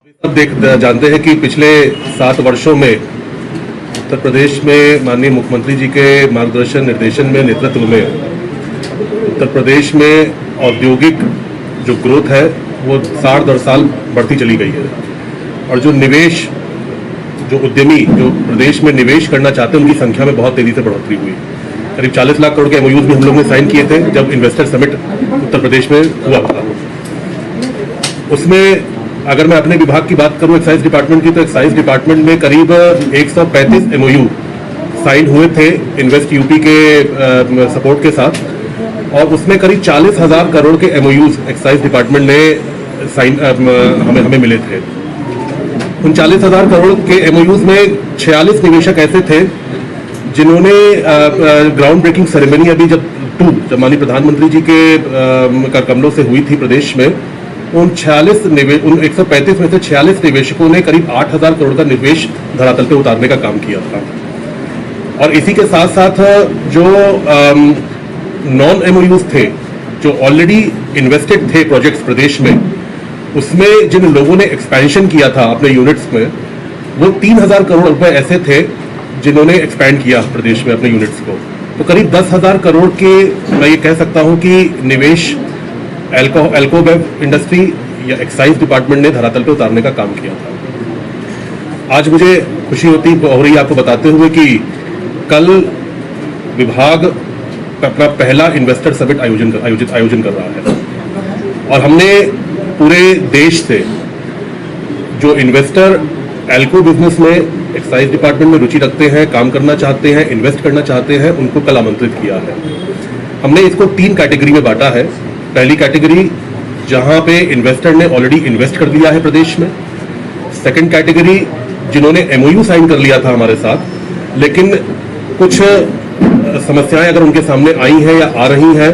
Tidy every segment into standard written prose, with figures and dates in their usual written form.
सब जानते हैं कि पिछले 7 वर्षों में उत्तर प्रदेश में माननीय मुख्यमंत्री जी के मार्गदर्शन निर्देशन में नेतृत्व में उत्तर प्रदेश में औद्योगिक जो ग्रोथ है वो साल दर साल बढ़ती चली गई है और जो निवेश जो उद्यमी जो प्रदेश में निवेश करना चाहते हैं उनकी संख्या में बहुत तेजी से बढ़ोतरी हुई। करीब 40 लाख करोड़ के एमओयूज भी हम लोगों ने साइन किए थे जब इन्वेस्टर समिट उत्तर प्रदेश में हुआ था। उसमें अगर मैं अपने विभाग की बात करूं एक्साइज डिपार्टमेंट की, तो एक्साइज डिपार्टमेंट में करीब 135 एमओयू साइन हुए थे इन्वेस्ट यूपी के सपोर्ट के साथ और उसमें करीब 40,000 करोड़ के एमओयूज एक्साइज डिपार्टमेंट ने साइन हमें मिले थे। उन 40,000 करोड़ के एमओयूज में 46 निवेशक ऐसे थे जिन्होंने ग्राउंड ब्रेकिंग सेरेमनी अभी जब माननीय प्रधानमंत्री जी के कमलों से हुई थी प्रदेश में, उन 135 में से 46 निवेशकों ने करीब 8,000 करोड़ का निवेश धरातल पे उतारने का काम किया था। और इसी के साथ साथ जो नॉन एमओयूज थे जो ऑलरेडी इन्वेस्टेड थे प्रोजेक्ट्स प्रदेश में, उसमें जिन लोगों ने एक्सपेंशन किया था अपने यूनिट्स में, वो 3,000 करोड़ रुपए ऐसे थे जिन्होंने एक्सपैंड किया प्रदेश में अपने यूनिट्स को। तो करीब 10,000 करोड़ के मैं ये कह सकता हूं कि निवेश एल्कोबेव इंडस्ट्री या एक्साइज डिपार्टमेंट ने धरातल पे उतारने का काम किया था। आज मुझे खुशी हो रही है आपको बताते हुए कि कल विभाग अपना पहला इन्वेस्टर समिट आयोजन कर रहा है और हमने पूरे देश से जो इन्वेस्टर एल्को बिजनेस में एक्साइज डिपार्टमेंट में रुचि रखते हैं, काम करना चाहते हैं, इन्वेस्ट करना चाहते हैं, उनको कल आमंत्रित किया है। हमने इसको 3 कैटेगरी में बांटा है। पहली कैटेगरी जहां पे इन्वेस्टर ने ऑलरेडी इन्वेस्ट कर लिया है प्रदेश में। सेकंड कैटेगरी जिन्होंने एमओयू साइन कर लिया था हमारे साथ, लेकिन कुछ समस्याएं अगर उनके सामने आई हैं या आ रही हैं,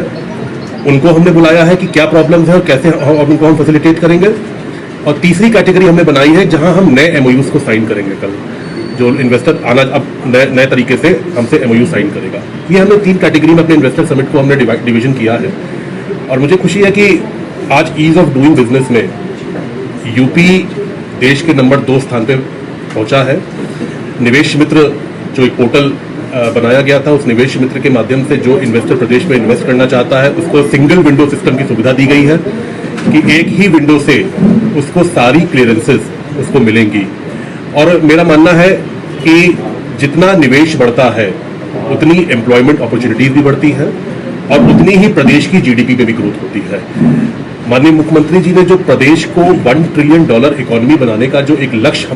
उनको हमने बुलाया है कि क्या प्रॉब्लम्स है और कैसे उनको हम फैसिलिटेट करेंगे। और तीसरी कैटेगरी हमने बनाई है जहां हम नए एमओयूज को साइन करेंगे कल, जो इन्वेस्टर आना अब नए तरीके से हमसे एमओयू साइन करेगा। ये हमने 3 कैटेगरी में अपने इन्वेस्टर समिट को हमने डिवीजन किया है और मुझे खुशी है कि आज ईज ऑफ डूइंग बिजनेस में यूपी देश के नंबर 2 स्थान पे पहुंचा है। निवेश मित्र जो एक पोर्टल बनाया गया था, उस निवेश मित्र के माध्यम से जो इन्वेस्टर प्रदेश में इन्वेस्ट करना चाहता है उसको सिंगल विंडो सिस्टम की सुविधा दी गई है कि एक ही विंडो से उसको सारी क्लियरेंसेस उसको मिलेंगी। और मेरा मानना है कि जितना निवेश बढ़ता है उतनी एम्प्लॉयमेंट अपॉर्चुनिटीज भी बढ़ती है और उतनी ही प्रदेश की जीडीपी में भी ग्रोथ होती है। माननीय मुख्यमंत्री जी ने जो प्रदेश को $1 ट्रिलियन इकोनॉमी बनाने का जो एक लक्ष्य